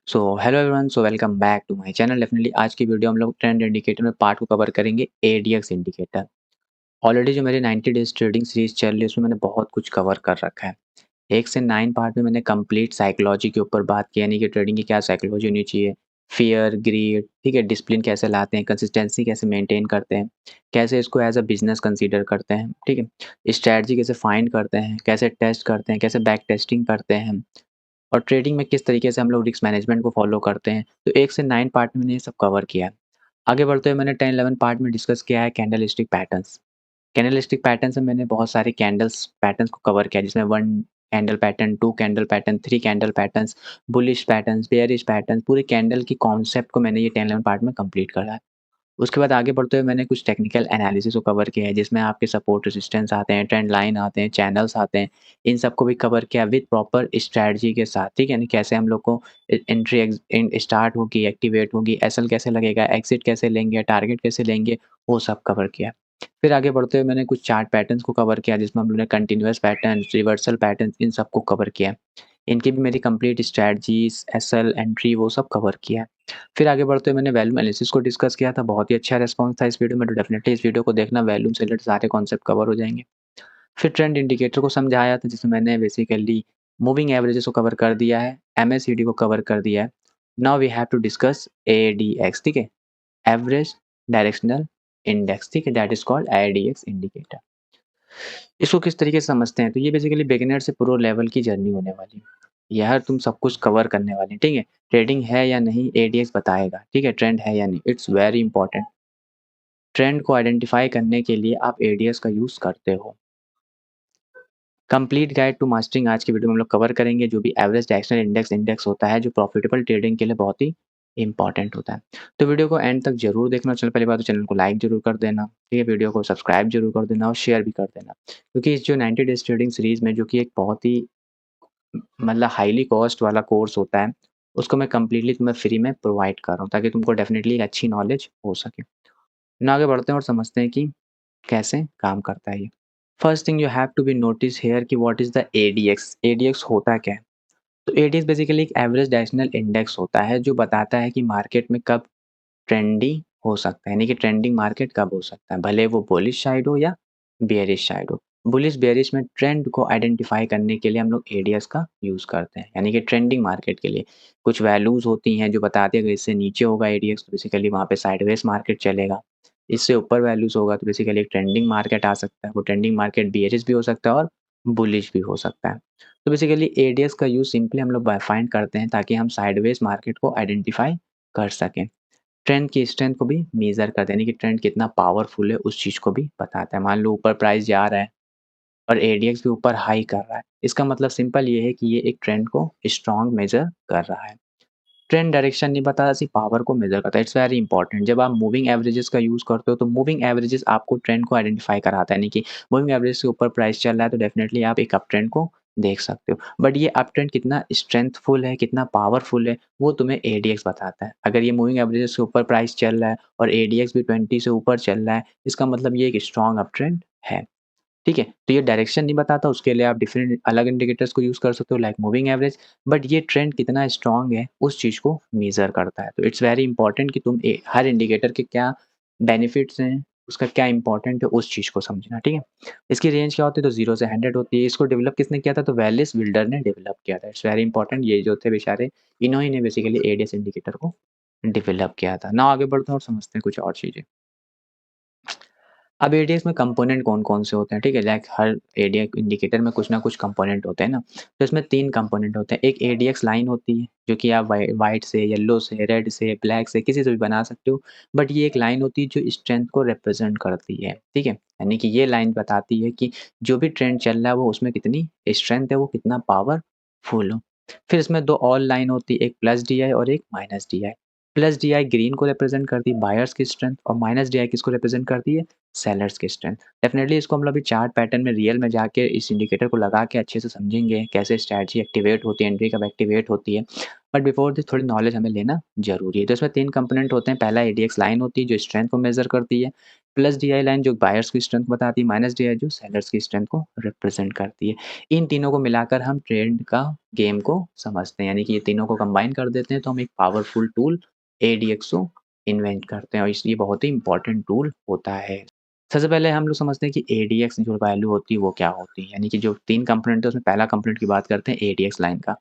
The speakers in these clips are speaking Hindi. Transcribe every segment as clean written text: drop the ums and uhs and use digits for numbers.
So hello everyone, so welcome back to my channel. Definitely आज की वीडियो हम लोग ट्रेंड इंडिकेटर में पार्ट को कवर करेंगे एडीएक्स इंडिकेटर। ऑलरेडी जो मेरी 90 डेज ट्रेडिंग सीरीज चल रही है उसमें मैंने बहुत कुछ कवर कर रखा है। 1 से 9 पार्ट में मैंने कंप्लीट साइकोलॉजी के ऊपर बात की, यानी कि ट्रेडिंग की क्या साइकोलॉजी होनी चाहिए, फियर, ग्रीड, ठीक है, डिसिप्लिन कैसे लाते हैं, कंसिस्टेंसी कैसे मेंटेन करते हैं, कैसे इसको एज़ अ बिज़नेस कंसीडर करते हैं, ठीक है, स्ट्रैटेजी कैसे फाइंड करते हैं, कैसे टेस्ट करते हैं, कैसे बैक टेस्टिंग करते हैं और ट्रेडिंग में किस तरीके से हम लोग रिस्क मैनेजमेंट को फॉलो करते हैं। तो 1 से 9 पार्ट में मैंने ये सब कवर किया है। आगे बढ़ते हुए मैंने 10-11 पार्ट में डिस्कस किया है कैंडलस्टिक पैटर्न्स। कैंडलस्टिक पैटर्न्स में मैंने बहुत सारे कैंडल्स पैटर्न्स को कवर किया, जिसमें 1 candle pattern, 2 candle pattern, 3 candle patterns, bullish patterns, bearish patterns, पूरे कैंडल की कॉन्सेप्ट को मैंने ये 10-11 पार्ट में कंप्लीट करा है। उसके बाद आगे बढ़ते हुए मैंने कुछ टेक्निकल एनालिसिस को कवर किया है, जिसमें आपके सपोर्ट रेजिस्टेंस आते हैं, ट्रेंड लाइन आते हैं, चैनल्स आते हैं। इन सबको भी कवर किया विद प्रॉपर स्ट्रैटेजी के साथ, ठीक है? यानी कैसे हम लोग को एंट्री स्टार्ट होगी, एक्टिवेट होगी, एसएल कैसे लगेगा, एग्जिट कैसे लेंगे, टारगेट कैसे लेंगे, वो सब कवर किया। फिर आगे बढ़ते हुए मैंने कुछ चार्ट पैटर्न्स को कवर किया, जिसमें हम लोगों ने कंटिन्यूअस पैटर्न, रिवर्सल पैटर्न, इन सबको कवर किया। इनकी भी मेरी कंप्लीट स्ट्रैटेजीज, एसएल, एंट्री वो सब कवर किया है। फिर आगे बढ़ते हुए मैंने वैल्यू एनालिसिस को डिस्कस किया था, बहुत ही अच्छा रिस्पॉन्स था इस वीडियो में, तो डेफिनिटली इस वीडियो को देखना, वैल्यूम से रिलेटेड सारे कॉन्सेप्ट कवर हो जाएँगे। फिर ट्रेंड इंडिकेटर को समझाया था, जिसमें मैंने बेसिकली मूविंग एवरेजेस को कवर कर दिया है, एमएसीडी को कवर कर दिया है। Now we have to discuss ADX, ठीक है? एवरेज डायरेक्शनल इंडेक्स, ठीक है? That is called ADX indicator. इसको किस तरीके से समझते हैं, तो ये बेसिकली बिगिनर से प्रो लेवल की जर्नी होने वाली है। यहाँ तुम सब कुछ कवर करने वाले हैं, ठीक है? ट्रेडिंग है या नहीं एडीएक्स बताएगा, ठीक है? ट्रेंड है या नहीं, इट्स वेरी इंपॉर्टेंट। ट्रेंड को आइडेंटिफाई करने के लिए आप एडीएक्स का यूज़ करते हो। कंप्लीट गाइड टू मास्टरिंग आज की वीडियो में हम लोग कवर करेंगे, जो भी एवरेज डायरेक्शनल इंडेक्स होता है, जो प्रॉफिटेबल ट्रेडिंग के लिए बहुत ही इंपॉर्टेंट होता है। तो वीडियो को एंड तक जरूर देखना। चलो पहली बात तो चैनल को लाइक जरूर कर देना, ठीक है? वीडियो को सब्सक्राइब जरूर कर देना और शेयर भी कर देना, क्योंकि इस जो 90 डेज ट्रेडिंग सीरीज में, जो कि एक बहुत ही मतलब हाईली कॉस्ट वाला कोर्स होता है, उसको मैं कंप्लीटली तुम्हें फ्री में प्रोवाइड कर रहा हूँ, ताकि तुमको डेफिनिटली एक अच्छी नॉलेज हो सके। ना आगे बढ़ते हैं और समझते हैं कि कैसे काम करता है ये। First thing you have to be notice here कि what is the ADX. ADX होता क्या है? तो एडीएक्स बेसिकली एक एवरेज डायरेक्शनल इंडेक्स होता है, जो बताता है कि मार्केट में कब ट्रेंडी हो सकता है, यानी कि ट्रेंडिंग मार्केट कब हो सकता है, भले वो बुलिश साइड हो या बेयरिश साइड हो। बुलिश बेयरिश में ट्रेंड को आइडेंटिफाई करने के लिए हम लोग एडीएक्स का यूज़ करते हैं, यानी कि ट्रेंडिंग मार्केट के लिए कुछ वैल्यूज़ होती हैं जो बताती है, अगर इससे नीचे होगा एडीएक्स तो बेसिकली वहाँ पे साइडवेज मार्केट चलेगा। इससे ऊपर वैल्यूज़ होगा तो बेसिकली एक ट्रेंडिंग मार्केट आ सकता है। वो ट्रेंडिंग मार्केट बेयरिश भी हो सकता है और बुलिश भी हो सकता है। तो बेसिकली एडीएक्स का यूज़ सिंपली हम लोग फाइंड करते हैं, ताकि हम साइडवेज मार्केट को आइडेंटिफाई कर सकें। ट्रेंड की स्ट्रेंथ को भी मेज़र करते हैं, यानी कि ट्रेंड कितना पावरफुल है उस चीज़ को भी बताता है। मान लो ऊपर प्राइस जा रहा है और एडीएक्स भी ऊपर हाई कर रहा है, इसका मतलब सिंपल ये है कि ये एक ट्रेंड को स्ट्रॉन्ग मेज़र कर रहा है। ट्रेंड डायरेक्शन नहीं बताता, सिर्फ पावर को मेज़र करता है। It's very important. जब आप मूविंग एवरेजेस का यूज़ करते हो तो मूविंग एवरेजेस आपको ट्रेंड को आइडेंटिफाई कराता है, यानी कि मूविंग एवरेज से ऊपर प्राइस चल रहा है तो डेफिनिटली आप एक अप ट्रेंड को देख सकते हो। बट ये अप ट्रेंड कितना स्ट्रेंथफुल है, कितना पावरफुल है, वो तुम्हें एडीएक्स बताता है। अगर ये मूविंग एवरेजेस से ऊपर प्राइस चल रहा है और एडीएक्स भी 20 से ऊपर चल रहा है, इसका मतलब ये एक स्ट्रॉन्ग अप ट्रेंड है। ठीक है? तो ये डायरेक्शन नहीं बताता, उसके लिए आप डिफरेंट अलग इंडिकेटर्स को यूज़ कर सकते हो, लाइक मूविंग एवरेज। बट ये ट्रेंड कितना स्ट्रॉन्ग है, उस चीज़ को मेज़र करता है। तो इट्स वेरी इंपॉर्टेंट कि तुम हर इंडिकेटर के क्या बेनिफिट्स हैं, उसका क्या इम्पोर्टेंट है, उस चीज़ को समझना, ठीक है? इसकी रेंज क्या होती है? तो 0 से 100 होती है। इसको डेवलप किसने किया था? तो वेलिस बिल्डर ने डेवलप किया था। It's very important. ये जो थे बेचारे, इन्होंने ने बेसिकली एडीएस इंडिकेटर को डेवलप किया था। नाउ आगे बढ़ते हैं और समझते हैं कुछ और चीज़ें। अब एडीएक्स में कंपोनेंट कौन-कौन से होते हैं, ठीक है? लाइक हर एडीएक्स इंडिकेटर में कुछ ना कुछ कंपोनेंट होते हैं ना, तो इसमें 3 कंपोनेंट होते हैं। एक एडीएक्स लाइन होती है, जो कि आप व्हाइट से, येलो से, रेड से, ब्लैक से, किसी से भी बना सकते हो। बट ये एक लाइन होती है जो स्ट्रेंथ को रिप्रेजेंट करती है, ठीक है? यानी कि ये लाइन बताती है कि जो भी ट्रेंड चल रहा है वो उसमें कितनी स्ट्रेंथ है, वो कितना पावरफुल हो। फिर इसमें 2 और लाइन होती है, एक प्लस डीआई और एक minus DI. Plus DI green को रिप्रेजेंट करती है बायर्स की स्ट्रेंथ, और माइनस डीआई किसको रिप्रेजेंट करती है? सेलर्स की स्ट्रेंथ। डेफिनेटली इसको हम लोग अभी चार्ट पैटर्न में रियल में जाके इस इंडिकेटर को लगा के अच्छे से समझेंगे, कैसे स्ट्रैटेजी एक्टिवेट होती है, एंट्री कब एक्टिवेट होती है। बट बिफोर दिस थोड़ी नॉलेज हमें लेना ज़रूरी है। तो इसमें 3 कंपोनेंट होते हैं, पहला एडीएक्स लाइन होती है जो स्ट्रेंथ को मेज़र करती है, प्लस डीआई लाइन जो बायर्स की स्ट्रेंथ बताती है, माइनस डीआई जो सेलर्स की स्ट्रेंथ को रिप्रेजेंट करती है। इन तीनों को मिलाकर हम ट्रेड का गेम को समझते हैं, यानी कि ये तीनों को कंबाइन कर देते हैं तो हम एक पावरफुल टूल एडीएक्स को इन्वेंट करते हैं और इसलिए बहुत ही इंपॉर्टेंट टूल होता है। सबसे पहले हम लोग समझते हैं कि एडीएक्स जो वैल्यू होती है वो क्या होती है, यानी कि जो 3 कंपोनेंट है उसमें पहला कंपोनेंट की बात करते हैं एडीएक्स लाइन का।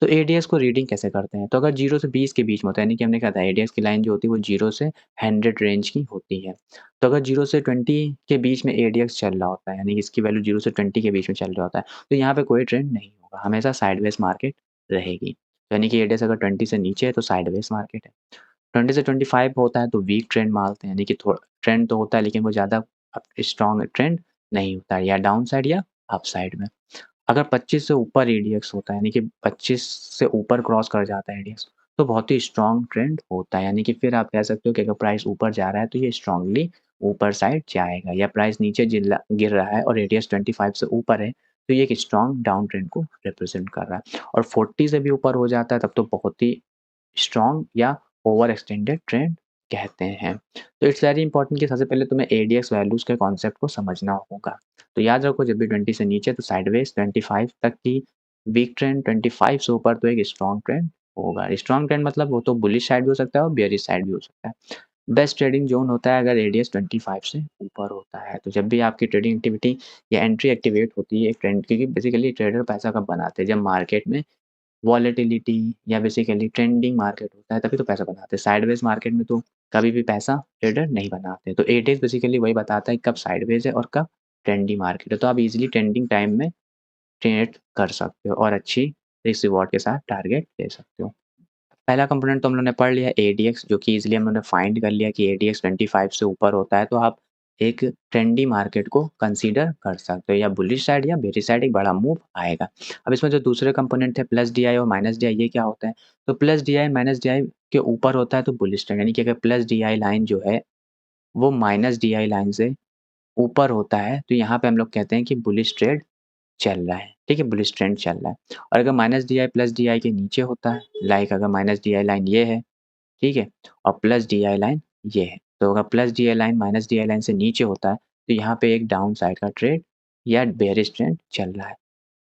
तो एडीएक्स को रीडिंग कैसे करते हैं? तो अगर 0 से 20 के बीच में होता है, यानी कि हमने कहा था एडीएक्स की लाइन जो होती है वो 0 से 100 रेंज की होती है। तो अगर 0 से 20 के बीच में एडीएक्स चल रहा होता है, यानी कि इसकी वैल्यू 0 से 20 के बीच में चल रहा होता है, तो यहाँ पे कोई ट्रेंड नहीं होगा, हमेशा साइडवेज मार्केट रहेगी। यानी कि एडीएक्स अगर 20 से नीचे है तो साइडवेज मार्केट है। 20 से 25 होता है तो वीक ट्रेंड मारते हैं, यानी कि थोड़ा ट्रेंड तो होता है लेकिन वो ज़्यादा स्ट्रॉन्ग ट्रेंड नहीं होता है, या डाउन साइड या अप साइड में। अगर 25 से ऊपर एडीएक्स होता है, यानी कि 25 से ऊपर क्रॉस कर जाता है एडीएक्स, तो बहुत ही स्ट्रॉन्ग ट्रेंड होता है, यानी कि फिर आप कह सकते हो कि अगर प्राइस ऊपर जा रहा है तो ये स्ट्रांगली ऊपर साइड जाएगा, या प्राइस नीचे गिर रहा है और एडीएक्स 25 से ऊपर है तो ये एक स्ट्रॉन्ग डाउन ट्रेंड को रिप्रेजेंट कर रहा है। और 40 से भी ऊपर हो जाता है तब तो बहुत ही स्ट्रॉन्ग या ओवर एक्सटेंडेड ट्रेंड कहते हैं। तो इट्स वेरी इंपॉर्टेंट कि सबसे पहले तुम्हें एडीएक्स वैल्यूज़ के कॉन्सेप्ट को समझना होगा। तो याद रखो जब भी 20 से नीचे तो साइडवेज, 25 तक की वीक ट्रेंड, 25 से ऊपर तो एक स्ट्रॉन्ग ट्रेंड होगा। स्ट्रॉन्ग ट्रेंड मतलब वो तो बुलिश साइड भी हो सकता है और बेयरिश साइड भी हो सकता है। बेस्ट ट्रेडिंग ज़ोन होता है अगर रेडियस 25 से ऊपर होता है। तो जब भी आपकी ट्रेडिंग एक्टिविटी या एंट्री एक्टिवेट होती है एक ट्रेंड, क्योंकि बेसिकली ट्रेडर पैसा कब बनाते हैं जब मार्केट में वॉलेटिलिटी या बेसिकली ट्रेंडिंग मार्केट होता है तभी तो पैसा बनाते हैं। साइडवेज मार्केट में तो कभी भी पैसा ट्रेडर नहीं बनाते। तो एडेक्स बेसिकली वही बताता है कब साइडवेज है और कब ट्रेंडिंग मार्केट है। तो आप इजीली ट्रेंडिंग टाइम में ट्रेड कर सकते हो और अच्छी रिस्क रिवॉर्ड के साथ टारगेट ले सकते हो। पहला कंपोनेंट तो हम लोगों ने पढ़ लिया एडीएक्स, जो कि इजीली हम लोगों ने फाइंड कर लिया कि एडीएक्स 25 से ऊपर होता है तो आप एक ट्रेंडी मार्केट को कंसीडर कर सकते हो, या बुलिश साइड या बेरिश साइड एक बड़ा मूव आएगा। अब इसमें जो दूसरे कंपोनेंट थे प्लस डीआई और माइनस डीआई, ये क्या होता है? तो प्लस डीआई माइनस डीआई के ऊपर होता है तो बुलिश ट्रेंड, यानी कि अगर प्लस डीआई लाइन जो है वो माइनस डीआई लाइन से ऊपर होता है तो यहाँ पे हम लोग कहते हैं कि बुलिश ट्रेड चल रहा है, ठीक है? बुलिश ट्रेंड चल रहा है। और अगर माइनस डीआई प्लस डीआई के नीचे होता है, लाइक अगर माइनस डीआई लाइन ये है, ठीक है? और प्लस डीआई लाइन ये है। तो अगर plus DI line minus DI line से नीचे होता है, तो यहाँ पे एक डाउन साइड का ट्रेड या बेयरिश ट्रेंड चल रहा है।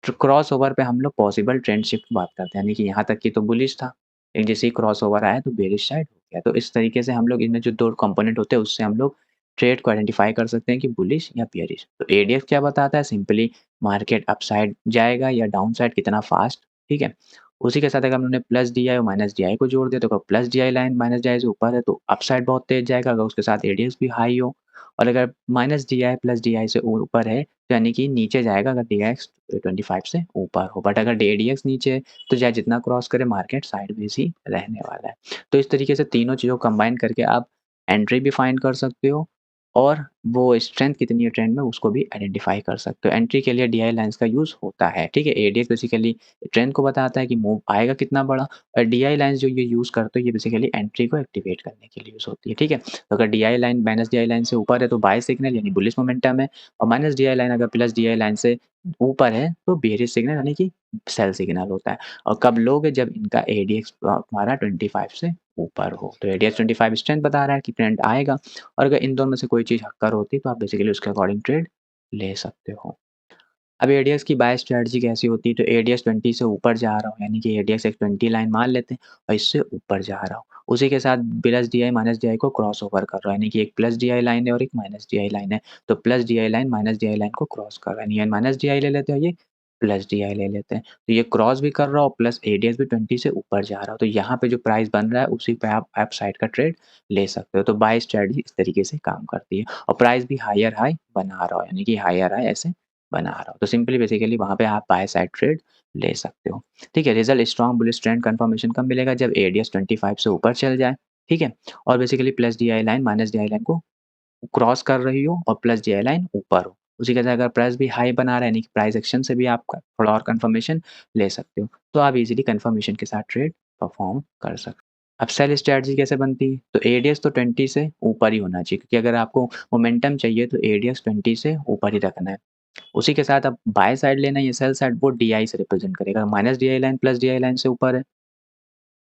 तो क्रॉसओवर पे हम लोग पॉसिबल ट्रेंड शिफ्ट की बात करते हैं, यानी कि यहाँ तक की तो बुलिश था, लेकिन जैसे ही क्रॉसओवर आया तो बेयरिश साइड हो गया। तो इस तरीके से हम लोग इनमें जो 2 कंपोनेंट होते हैं उससे हम लोग ट्रेड को आइडेंटिफाई कर सकते हैं कि बुलिश या बेयरिश। तो एडीएक्स क्या बताता है? सिंपली मार्केट अपसाइड जाएगा या डाउन साइड कितना फास्ट, ठीक है? उसी के साथ अगर हमने प्लस डीआई और माइनस डीआई को जोड़ दिया तो अगर plus DI line minus DI से ऊपर है तो अपसाइड बहुत तेज जाएगा, अगर उसके साथ एडीएक्स भी हाई हो, और अगर माइनस डीआई प्लस डीआई से ऊपर है तो यानी कि नीचे जाएगा अगर डीएक्स 25 से ऊपर हो। बट अगर एडीएक्स नीचे है तो चाहे जितना क्रॉस करे मार्केट साइडवेज ही रहने वाला है। तो इस तरीके से तीनों चीज़ों को कंबाइन करके आप एंट्री भी फाइंड कर सकते हो और वो स्ट्रेंथ कितनी है ट्रेंड में उसको भी आइडेंटिफाई कर सकते हो। एंट्री के लिए डीआई लाइन्स का यूज़ होता है, ठीक है? एडीएक्स बेसिकली ट्रेंड को बताता है कि मूव आएगा कितना बड़ा, और डीआई लाइन्स जो ये यूज़ करते हो ये बेसिकली एंट्री को एक्टिवेट करने के लिए यूज़ होती है, ठीक है? तो अगर DI line minus DI line से ऊपर है तो बाय सिग्नल यानी बुलिश मोमेंटम है, और माइनस डीआई लाइन अगर प्लस डीआई लाइन से ऊपर है तो बेयरिश सिग्नल यानी कि सेल सिग्नल होता है। और कब लो गे? जब इनका एडीएक्स तुम्हारा 25 से ऊपर हो। तो एडीएक्स 25 स्ट्रेंथ बता रहा है कि ट्रेंड आएगा, और अगर इन दोनों में से कोई चीज़ हक्कर होती तो आप बेसिकली उसके अकॉर्डिंग ट्रेड ले सकते हो। अब एडीएक्स की बाय स्ट्रैटेजी कैसी होती है? तो एडीएक्स 20 से ऊपर जा रहा हो, यानी कि एडीएक्स एक 20 लाइन मान लेते हैं और इससे ऊपर जा रहा हो। उसी के साथ प्लस डीआई माइनस डीआई को क्रॉस ओवर कर रहा है, यानी कि एक प्लस डीआई लाइन है और एक माइनस डीआई लाइन है। तो plus DI line minus DI line को क्रॉस कर रहा है, यानी ये माइनस डीआई ले लेते हैं, ये प्लस डीआई ले लेते हैं। तो ये क्रॉस भी कर रहा हो प्लस एडीएक्स भी 20 से ऊपर जा रहा हो। तो यहाँ पे जो प्राइस बन रहा है उसी पे आप साइड का ट्रेड ले सकते हो। तो बाय स्ट्रैटेजी इस तरीके से काम करती है, और प्राइस भी हायर हाई बना रहा हो, यानी कि हायर हाई ऐसे बना रहा हो। तो सिंपली बेसिकली वहाँ पे आप बाय साइड ट्रेड ले सकते हो। ठीक है, result strong bullish trend confirmation कब मिलेगा? जब एडीएस 25 से ऊपर चल जाए, ठीक है? और basically plus DI line minus DI line को क्रॉस कर रही हो और प्लस डीआई लाइन ऊपर हो। उसी के साथ अगर प्राइस भी हाई बना रहा है, यानी कि प्राइस एक्शन से भी आप थोड़ा और कंफर्मेशन ले सकते हो। तो आप इजीली कंफर्मेशन के साथ ट्रेड परफॉर्म कर सकते हो। अब सेल स्ट्रैटेजी कैसे बनती है? तो एडीएस तो 20 से ऊपर ही होना चाहिए, क्योंकि अगर आपको मोमेंटम चाहिए तो एडीएस 20 से ऊपर ही रखना है। उसी के साथ अब बाय साइड लेना है या सेल साइड, वो डीआई से रिप्रेजेंट करेगा। Minus DI line plus DI line से ऊपर है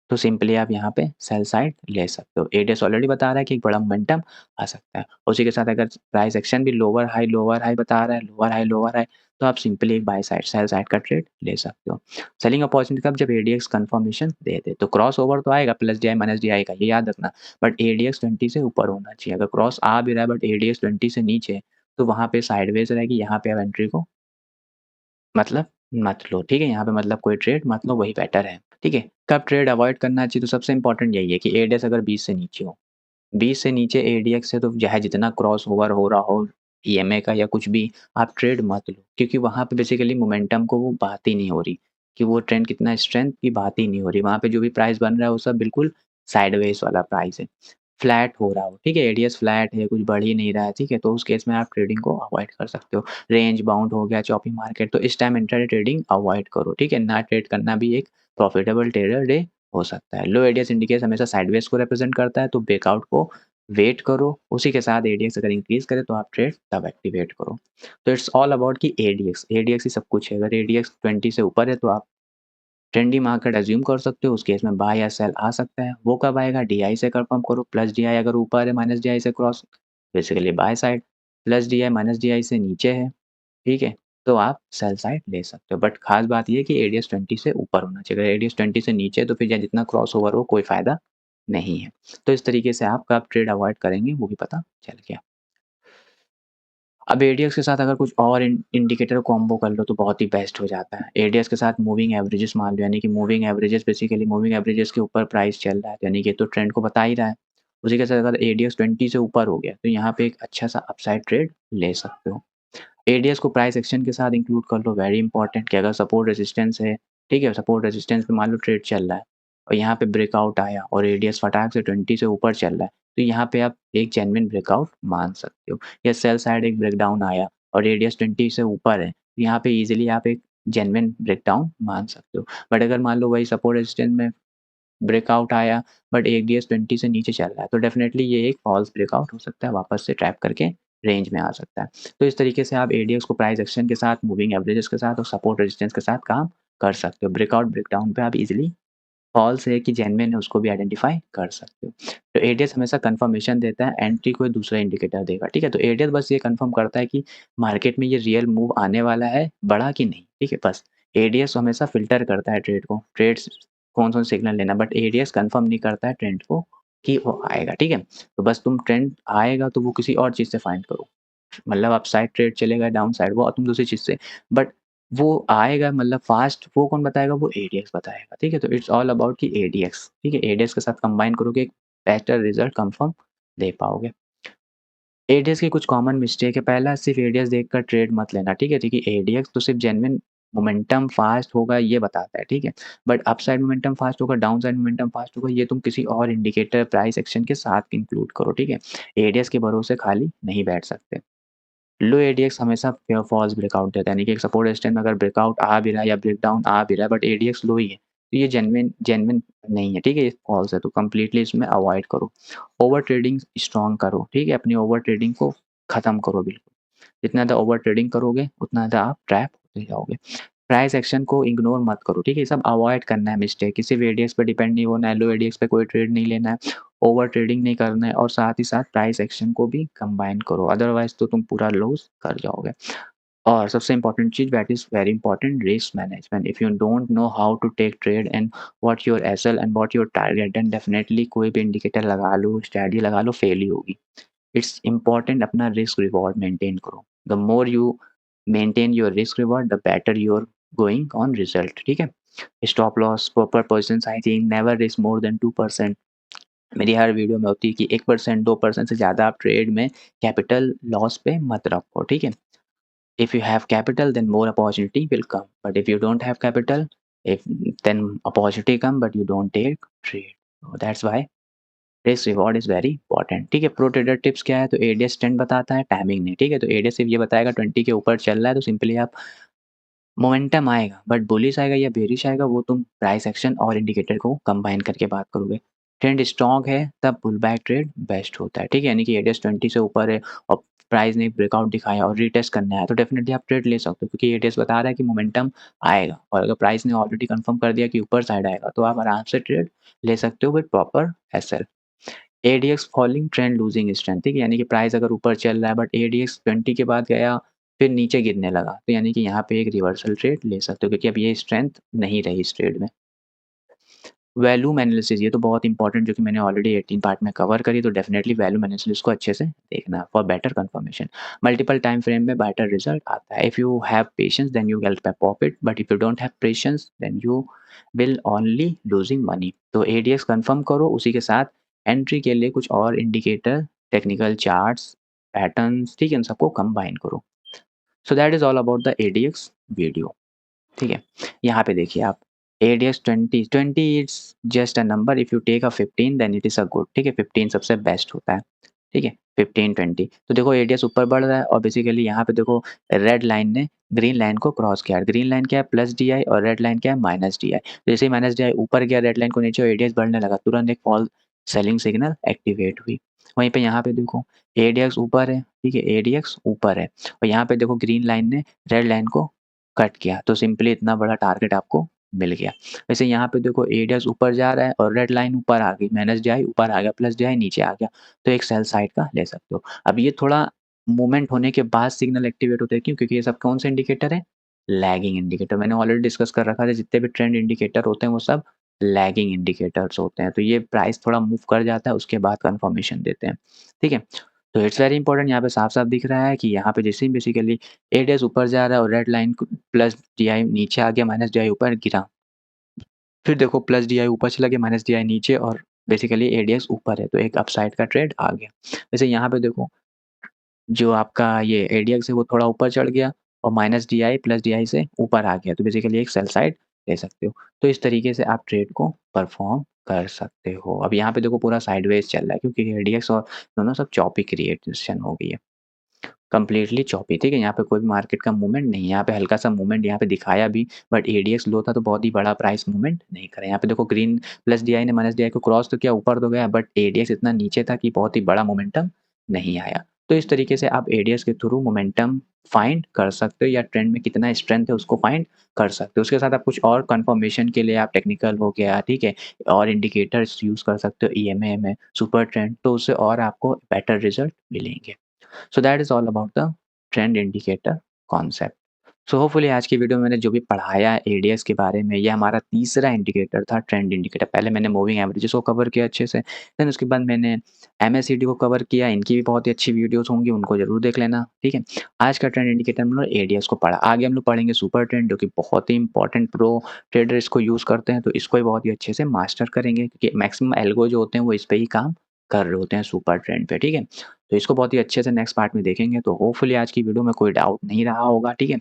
तो सिंपली आप यहाँ पे सेल साइड ले सकते हो। एडीएस ऑलरेडी बता रहा है कि एक बड़ा मोमेंटम आ सकता है। उसी के साथ अगर प्राइस एक्शन भी लोअर हाई बता रहा है, लोअर हाई, तो आप सिंपली एक बाय साइड सेल साइड का ट्रेड ले सकते हो। सेलिंग अपॉर्चुनिटी कब? जब एडीएक्स कंफर्मेशन दे दे। तो क्रॉस ओवर तो आएगा प्लस डीआई माइनस डीआई का, ये याद रखना, बट एडीएक्स 20 से ऊपर होना चाहिए। अगर क्रॉस आ भी रहा है बट एडीएक्स 20 से नीचे, तो वहाँ पे साइडवेज रहेगी, यहाँ पे आप एंट्री को मतलब मत लो, ठीक है? यहाँ पे मतलब कोई ट्रेड मत लो, वही बेटर है, ठीक है? कब ट्रेड अवॉइड करना चाहिए? तो सबसे इंपॉर्टेंट यही है कि एडीएक्स अगर 20 से नीचे हो, 20 से नीचे एडीएक्स है तो चाहे जितना क्रॉस ओवर हो रहा हो ईएमए का या कुछ भी, आप ट्रेड मत लो, क्योंकि वहाँ पे बेसिकली मोमेंटम को वो बात ही नहीं हो रही कि वो ट्रेंड कितना स्ट्रेंथ की बात ही नहीं हो रही। वहाँ पे जो भी प्राइस बन रहा है वो सब बिल्कुल साइडवेज वाला प्राइस है। फ्लैट हो रहा हो, ठीक है? एडीएस फ्लैट है, कुछ बढ़ ही नहीं रहा है, ठीक है? तो उस केस में आप ट्रेडिंग को अवॉइड कर सकते हो। रेंज बाउंड हो गया, चॉपी मार्केट, तो इस टाइम इंट्राडे ट्रेडिंग अवॉइड करो, ठीक है? ना ट्रेड करना भी एक प्रॉफिटेबल ट्रेडर डे हो सकता है। लो एडीएस इंडिकेटर हमेशा साइडवेज को रिप्रेजेंट करता है, तो ब्रेकआउट को वेट करो, उसी के साथ एडीएक्स अगर इंक्रीज करे तो आप ट्रेड तब एक्टिवेट करो। तो इट्स ऑल अबाउट कि एडीएक्स ही सब कुछ है। अगर एडीएक्स 20 से ऊपर है तो आप ट्रेंडी मार्केट अज़्यूम कर सकते हो, उस केस में बाय या सेल आ सकता है। वो कब आएगा? डीआई से कंफर्म करो, प्लस डीआई अगर ऊपर है, माइनस डीआई से cross, basically by side, plus DI minus DI से नीचे है, ठीक है? तो आप सेल साइड ले सकते हो। बट खास बात ये है कि एडीएस 20 से ऊपर होना चाहिए। अगर एडीएस 20 से नीचे है तो फिर चाहे जितना क्रॉस ओवर हो कोई फ़ायदा नहीं है। तो इस तरीके से आप कब ट्रेड अवॉइड करेंगे वो भी पता चल गया। अब एडीएक्स के साथ अगर कुछ और इंडिकेटर कॉम्बो कर लो तो बहुत ही बेस्ट हो जाता है। एडीएक्स के साथ मूविंग एवरेजेस मान लो, यानी कि moving averages basically moving averages के ऊपर प्राइस चल रहा है, यानी कि तो ट्रेंड को बता ही रहा है। उसी के साथ अगर एडीएक्स 20 से ऊपर हो गया तो यहाँ पे एक अच्छा सा अपसाइड ट्रेड ले सकते हो। एडीएस को प्राइस एक्शन के साथ इंक्लूड कर लो, वेरी इंपॉर्टेंट, कि अगर सपोर्ट रेजिस्टेंस है, ठीक है? सपोर्ट रेजिस्टेंस पे मान लो ट्रेड चल रहा है और यहाँ पे ब्रेकआउट आया और एडीएस फटाक से 20 से ऊपर चल रहा है, तो यहाँ पे आप एक जेन्युइन ब्रेकआउट मान सकते हो। या सेल साइड एक ब्रेकडाउन आया और एडीएस 20 से ऊपर है, तो यहाँ पे ईज़िली आप एक जेन्युइन ब्रेकडाउन मान सकते हो। बट अगर मान लो वही सपोर्ट रेजिस्टेंस में ब्रेकआउट आया बट एडीएस 20 से नीचे चल रहा है, तो डेफिनेटली ये एक फॉल्स ब्रेकआउट हो सकता है, वापस से ट्रैप करके रेंज में आ सकता है। तो इस तरीके से आप एडीएक्स को प्राइस एक्शन के साथ, मूविंग एवरेजेस के साथ और सपोर्ट रेजिस्टेंस के साथ काम कर सकते हो। ब्रेकआउट, ब्रेकडाउन पे आप इज़िली फॉल्स है कि जेन्युइन है उसको भी आइडेंटिफाई कर सकते हो। तो एडीएस हमेशा कन्फर्मेशन देता है, एंट्री कोई दूसरा इंडिकेटर देगा, ठीक है? तो एडीएस बस ये कन्फर्म करता है कि मार्केट में ये रियल मूव आने वाला है, बड़ा कि नहीं, ठीक है? बस एडीएस हमेशा फ़िल्टर करता है ट्रेड को, ट्रेड्स कौन-सा सिग्नल लेना, बट एडीएस कन्फर्म नहीं करता है ट्रेंड को कि वो आएगा, ठीक है? तो बस तुम ट्रेंड आएगा तो वो किसी और चीज़ से फाइंड करो। मतलब अपसाइड ट्रेड चलेगा, डाउन साइड वो तुम दूसरी चीज़ से, बट वो आएगा मतलब फ़ास्ट, वो कौन बताएगा? वो एडीएक्स बताएगा, ठीक है? तो इट्स ऑल अबाउट कि एडीएक्स, ठीक है? एडीएक्स के साथ कंबाइन करोगे एक बेटर रिज़ल्ट कन्फर्म दे पाओगे। एडीएक्स की कुछ कॉमन मिस्टेक है, पहला सिर्फ़ एडीएक्स देखकर ट्रेड मत लेना, ठीक है? देखिए एडीएक्स तो सिर्फ़ जेन्युइन मोमेंटम फ़ास्ट होगा ये बताता है, ठीक है? बट अपसाइड मोमेंटम फ़ास्ट होगा, डाउन साइड मोमेंटम फ़ास्ट होगा, ये तुम किसी और इंडिकेटर प्राइस एक्शन के साथ इंक्लूड करो, ठीक है? एडीएक्स के भरोसे खाली नहीं बैठ सकते। लो एडीएक्स हमेशा फॉल्स ब्रेकआउट देता है, यानी कि एक सपोर्ट रेजिस्टेंस में अगर ब्रेकआउट आ भी रहा है या ब्रेकडाउन आ भी रहा है बट एडीएक्स लो ही है, तो ये जेन्युइन जेन्युइन नहीं है, ठीक है? ये फॉल्स है, तो कंप्लीटली इसमें अवॉइड करो। ओवर ट्रेडिंग स्ट्रॉन्ग करो, ठीक है? अपनी ओवर ट्रेडिंग को खत्म करो बिल्कुल। जितना ज़्यादा ओवर ट्रेडिंग करोगे उतना ज़्यादा आप ट्रैप होते जाओगे। प्राइस एक्शन को इग्नोर मत करो, ठीक है? ये सब अवॉइड करना है मिस्टेक, किसी भी एडीएक्स पे डिपेंड नहीं होना है, लो एडीएक्स पे कोई ट्रेड नहीं लेना है, ओवर ट्रेडिंग नहीं करना है और साथ ही साथ प्राइस एक्शन को भी कंबाइन करो, अदरवाइज़ तो तुम पूरा लॉस कर जाओगे। और सबसे इम्पोर्टेंट चीज़ that is very important, risk management. If you don't know how to take trade and what your SL and what your target, then definitely कोई भी इंडिकेटर लगा लो, स्ट्रैटेजी लगा लो, फेल ही होगी। इट्स इम्पोर्टेंट अपना रिस्क रिवॉर्ड मेंटेन करो। The more you maintain your risk reward the better your going on result, ठीक है? Stop loss, proper position sizing, never risk more than 2%। मेरी हर वीडियो में होती है कि 1% 2% से ज़्यादा आप ट्रेड में कैपिटल लॉस पे मत रखो, ठीक है? If you have capital, then more opportunity will come. But if you don't have capital, if then opportunity come, but you don't take trade. So that's why risk reward is very important. ठीक है? प्रो ट्रेडर टिप्स क्या है? तो एडीएस ट्रेंड बताता है, टाइमिंग नहीं, ठीक है? तो एडीएस सिर्फ ये बताएगा 20 के ऊपर चल रहा है तो सिंपली आप मोमेंटम आएगा, बट बुलिश आएगा या बेरिश आएगा वो तुम प्राइस एक्शन और इंडिकेटर को कंबाइन करके बात करोगे। ट्रेंड स्ट्रॉन्ग है तब पुल बैक ट्रेड बेस्ट होता है, ठीक है? यानी कि एडीएस 20 से ऊपर है और प्राइस ने ब्रेकआउट दिखाया और रीटेस्ट करने आया तो डेफिनेटली आप ट्रेड ले सकते हो, क्योंकि ये टेस्ट बता रहा है कि मोमेंटम आएगा और अगर प्राइस ने ऑलरेडी कंफर्म कर दिया कि ऊपर साइड आएगा तो आप आराम से ट्रेड ले सकते हो with proper SL. ADX falling trend losing strength, ठीक है, यानी कि प्राइस अगर ऊपर चल रहा है बट एडीएक्स 20 के बाद गया फिर नीचे गिरने लगा तो यानी कि यहाँ पे एक रिवर्सल ट्रेड ले सकते हो, क्योंकि अब ये स्ट्रेंथ नहीं रही इस ट्रेड में। वैल्यूम एनालिसिस, ये तो बहुत इंपॉर्टेंट, जो कि मैंने ऑलरेडी 18 पार्ट में कवर करी, तो डेफिनेटली वैल्यूम एनालिसिस को अच्छे से देखना for better confirmation. Multiple time frame में बेटर रिजल्ट आता है। If you have patience then you get profit, but if you don't have patience then you will only losing money. तो एडीएक्स कंफर्म करो, उसी के साथ एंट्री के लिए कुछ और इंडिकेटर, टेक्निकल चार्ट्स, पैटर्न्स, ठीक है, इन सबको कंबाइन करो। So that is all about the ADX video, ठीक है। यहाँ पे देखिए आप, ADX 20 it's just a number, if you take a 15 then it is a good, ठीक है, 15 सबसे बेस्ट होता है, ठीक है, 15 20। तो देखो एडीएक्स ऊपर बढ़ रहा है और बेसिकली यहाँ पे देखो रेड लाइन ने ग्रीन लाइन को क्रॉस किया। ग्रीन लाइन क्या है, प्लस डी आई, और रेड लाइन क्या है, माइनस डी आई। जैसे ही माइनस डी आई ऊपर गया रेड लाइन को नीचे, एडीएक्स बढ़ने लगा, तुरंत एक फॉल सेलिंग सिग्नल एक्टिवेट हुई। वहीं पे यहाँ पे देखो एडीएक्स ऊपर है, ठीक है, एडीएक्स ऊपर है और यहाँ पे देखो ग्रीन लाइन ने रेड लाइन को कट किया, तो सिंपली इतना बड़ा टारगेट आपको मिल गया। वैसे यहाँ पे देखो एडीएक्स ऊपर जा रहा है और रेड लाइन ऊपर आ गई, माइनस डी आई ऊपर आ गया, प्लस डी आई नीचे आ गया, तो एक सेल साइड का ले सकते हो। अब ये थोड़ा मूवमेंट होने के बाद सिग्नल एक्टिवेट होते हैं, क्यों? क्योंकि ये सब कौन से इंडिकेटर है, लैगिंग इंडिकेटर। मैंने ऑलरेडी डिस्कस कर रखा था, जितने भी ट्रेंड इंडिकेटर होते हैं वो सब लैगिंग इंडिकेटर्स होते हैं। तो ये प्राइस थोड़ा मूव कर जाता है, उसके बाद कंफर्मेशन देते हैं, ठीक है। तो इट्स वेरी इंपॉर्टेंट, यहाँ पे साफ-साफ दिख रहा है कि यहाँ पे जैसे ही बेसिकली एडीएक्स ऊपर जा रहा है और रेड लाइन प्लस डीआई नीचे आ गया, माइनस डीआई ऊपर गिरा। फिर देखो प्लस डीआई ऊपर चला गया, माइनस डीआई नीचे और बेसिकली एडीएक्स ऊपर है, तो एक अपसाइड का ट्रेड आ गया। वैसे यहाँ पे देखो जो आपका ये एडीएक्स है वो थोड़ा ऊपर चढ़ गया और माइनस डीआई प्लस डीआई से ऊपर आ गया, तो बेसिकली एक सेल साइड ले सकते हो। तो इस तरीके से आप ट्रेड को परफॉर्म कर सकते हो। अब यहाँ पे देखो पूरा साइडवेज चल रहा है, क्योंकि एडीएक्स और दोनों सब चॉपी क्रिएशन हो गई है, कंप्लीटली चॉपी, ठीक है। यहाँ पे कोई भी मार्केट का मूवमेंट नहीं है, यहाँ पे हल्का सा मूवमेंट यहाँ पे दिखाया भी, बट एडीएक्स लो था तो बहुत ही बड़ा प्राइस मूवमेंट नहीं करा। यहाँ पे देखो ग्रीन प्लस डीआई ने माइनस डीआई को क्रॉस तो किया, ऊपर तो गया, बट एडीएक्स इतना नीचे था कि बहुत ही बड़ा मोमेंटम नहीं आया। तो इस तरीके से आप एडीएक्स के थ्रू मोमेंटम फाइंड कर सकते हो या ट्रेंड में कितना स्ट्रेंथ है उसको फाइंड कर सकते हो। उसके साथ आप कुछ और कंफर्मेशन के लिए आप टेक्निकल हो गया, ठीक है, और इंडिकेटर्स यूज़ कर सकते हो, ईएमए में सुपर ट्रेंड, तो उससे और आपको बेटर रिजल्ट मिलेंगे। So that is all about the trend indicator concept. So hopefully आज की वीडियो में मैंने जो भी पढ़ाया एडीएक्स के बारे में, ये हमारा तीसरा इंडिकेटर था, ट्रेंड इंडिकेटर। पहले मैंने मूविंग एवरेजेस को कवर किया अच्छे से, देन उसके बाद मैंने एमएसीडी को कवर किया, इनकी भी बहुत ही अच्छी वीडियोस होंगी, उनको जरूर देख लेना, ठीक है। आज का ट्रेंड इंडिकेटर हम लोग एडीएक्स को पढ़ा, आगे हम लोग पढ़ेंगे सुपर ट्रेंड, जो कि बहुत ही इंपॉर्टेंट, प्रो ट्रेडर इसको यूज़ करते हैं, तो इसको भी बहुत ही अच्छे से मास्टर करेंगे, क्योंकि मैक्सिमम एल्गो जो होते हैं वो इस पर ही काम कर रहे होते हैं सुपर ट्रेंड पे, ठीक है। तो इसको बहुत ही अच्छे से नेक्स्ट पार्ट में देखेंगे। तो होपफुली आज की वीडियो में कोई डाउट नहीं रहा होगा, ठीक है।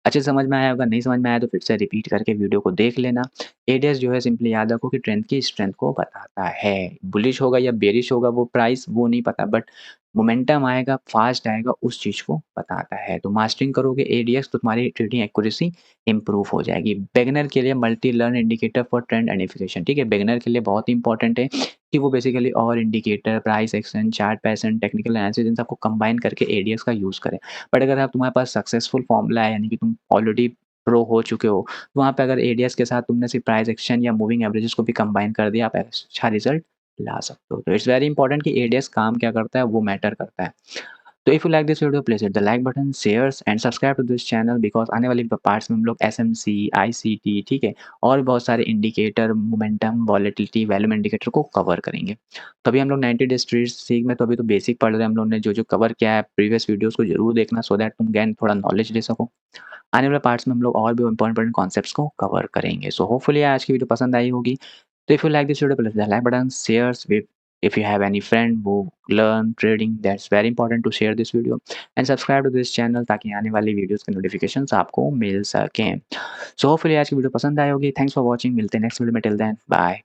अच्छे से समझ में आया होगा, नहीं समझ में आया तो फिर से रिपीट करके वीडियो को देख लेना। एडीएक्स जो है सिंपली याद रखो कि ट्रेंड की स्ट्रेंथ को बताता है। बुलिश होगा या बेरिश होगा वो प्राइस, वो नहीं पता, बट मोमेंटम आएगा, फास्ट आएगा, उस चीज़ को बताता है। तो मास्टरिंग करोगे एडीएक्स तो तुम्हारी ट्रेडिंग एक्यूरेसी इंप्रूव हो जाएगी। बिगिनर के लिए multi learn indicator for trend identification, ठीक है, बिगिनर के लिए बहुत ही इंपॉर्टेंट है कि वो बेसिकली और indicator, price action, chart pattern, technical analysis, इन सबको कंबाइन करके एडीएक्स का यूज़ करें। बट अगर आप तुम्हारे पास सक्सेसफुल फॉर्मूला है, यानी कि तुम ऑलरेडी प्रो हो चुके हो, तो वहाँ पे अगर एडीएक्स के साथ तुमने सिर्फ प्राइस एक्शन या मूविंग एवरेजेस को भी कंबाइन कर दिया, आप अच्छा रिजल्ट ला सकते हो। तो इट्स वेरी इंपॉर्टेंट कि एडीएक्स काम क्या करता है वो मैटर करता है। तो if you like this video please hit the like button, shares and subscribe to this channel, because आने वाली पार्ट्स में हम लोग एसएमसी, आईसीटी, ठीक है, और भी बहुत सारे indicator, momentum, volatility, volume indicator को कवर करेंगे। तो अभी हम लोग 90 डेज ट्रेड सीख में, तो अभी तो बेसिक पढ़ रहे हैं हम लोग ने, जो जो कवर किया है प्रीवियस वीडियोस को जरूर देखना, सो दैट तुम गैन थोड़ा नॉलेज ले सको। आने वाले पार्ट्स में हम लोग और भी इंपॉर्टेंट कॉन्सेप्ट्स को कवर करेंगे। सो होपफुली आज की वीडियो पसंद आई होगी। So if you like this video, please hit the like button, shares with, if you have any friend who learn trading, that's very important to share this video and subscribe to this channel ताकि आने वाली वीडियोस के नोटिफिकेशंस आपको मिल सकें। So hopefully आज की वीडियो पसंद आई होगी। थैंक्स फॉर वॉचिंग, मिलते हैं नेक्स्ट वीडियो में, टिल देन बाय।